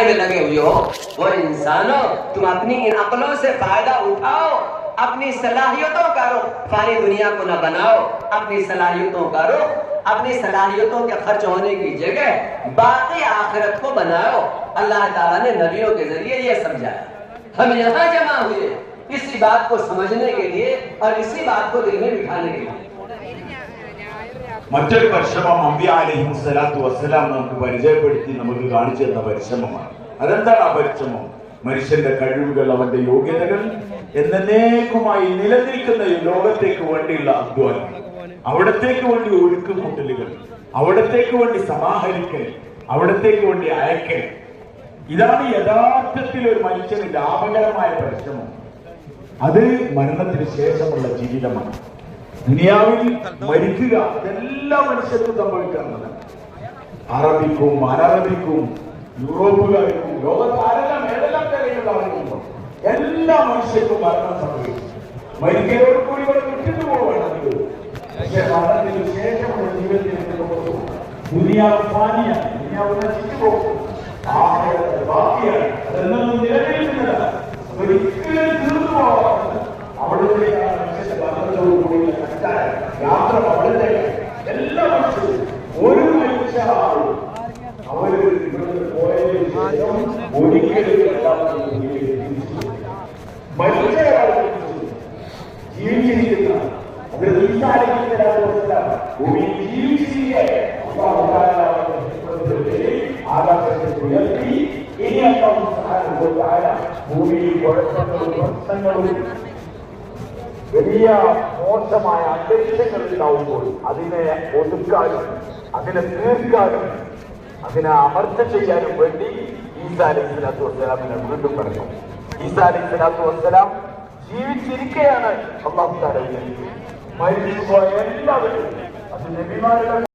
में लगे हुए हो। वो इंसानों, तुम अपनी इन अक्लों से फायदा उठाओ, अपनी सलाहियतों का रुख फानी दुनिया को न बनाओ, अपनी सलाहियतों का रुख अपनी सलाहियतों के खर्च होने की जगह बाकी आखिरत को बनाओ। अल्लाह ताला ने नबियों के जरिए ये समझाया। हम यहाँ जमा हुए इसी बात को समझने के लिए और इसी बात को दिल में बिठाने के लिए। മറ്റൊരു പരിശ്രമം അംബിയ അലൈഹിസ്സലാത്തു വസ്സലാം നമുക്ക് പരിചയപ്പെടുത്തി നമുക്ക് കാണിച്ചു തന്ന പരിശ്രമമാണ്. അതെന്താണ് ആ പരിശ്രമം? മനുഷ്യന്റെ കഴിവുകൾ, അവന്റെ യോഗ്യതകൾ എന്നേക്കുമായി നിലനിൽക്കുന്ന ഈ ലോകത്തേക്ക് വേണ്ടിയുള്ള അധ്വാനം, അവിടത്തേക്ക് വേണ്ടി ഒരുക്കുമുട്ടലുകൾ, അവിടത്തേക്ക് വേണ്ടി സമാഹരിക്കൽ, അവിടത്തേക്ക് വേണ്ടി അയക്കൽ. ഇതാണ് യഥാർത്ഥത്തിൽ ഒരു മനുഷ്യന് ലാഭകരമായ പരിശ്രമം. അത് മരണത്തിന് ശേഷമുള്ള ജീവിതമാണ്. ദുനിയാവിൽ മരിക്കുക എല്ലാ മനുഷ്യർക്കും സംഭവിക്കാറുണ്ട്. അറബിക്കും അനറബിക്കും യൂറോപ്പുകാർക്കും ലോകത്താരെല്ലാം ഏതെല്ലാം തരത്തിലുള്ള ആളുകളുണ്ടോ എല്ലാ മനുഷ്യർക്കും മരണം സംഭവിക്കും. മരിക്കലോട് കൂടി ഇവിടെ വിട്ടിട്ട് പോവുകയാണ്. പക്ഷെ മരണത്തിന് ശേഷമുള്ള ജീവിതത്തിൽ ദുനിയാവ് ഫാനിയാണ്, ദുനിയാവ് നശിച്ചു പോകും, ബാക്കിയാണ്, അതൊന്നും നിലനിൽക്കുന്നതാണ്, ഒരിക്കലും തീർന്നു പോകാറുണ്ട്. അവിടുത്തേക്കാണ് മനുഷ്യന്റെ ബന്ധത്തോടുകൂടിയുള്ള യാത്ര. അവിടുത്തെ എല്ലാ മനുഷ്യരും ഒരു മനുഷ്യ അവര് ഇവിടുന്ന് പോയതിനു ശേഷം ഒരിക്കലും ജീവിച്ചിരിക്കുന്ന ഭൂമിയിൽ ജീവിച്ചിരിക്കെ ആകാശത്തെ ഉയർത്തി ഇനി ഭൂമിയിൽ കുഴപ്പങ്ങളും പ്രശ്നങ്ങളും വലിയ മോശമായ അന്തരീക്ഷങ്ങൾ ഉണ്ടാവുമ്പോൾ അതിനെ ഒതുക്കാനും അതിനെ തീർക്കാനും അതിനെ അമർച്ച ചെയ്യാനും വേണ്ടി ഈസാ അലൈഹിസ്സലാത്തു വസ്സലാമിനെ വീണ്ടും പറഞ്ഞു. ഈസാ അലൈഹിസ്സലാത്തു വസ്സലാം ജീവിച്ചിരിക്കെയാണ് അല്ലാഹു തആല മരിച്ചുപോയ എല്ലാവരും അത് നബിമാരുടെ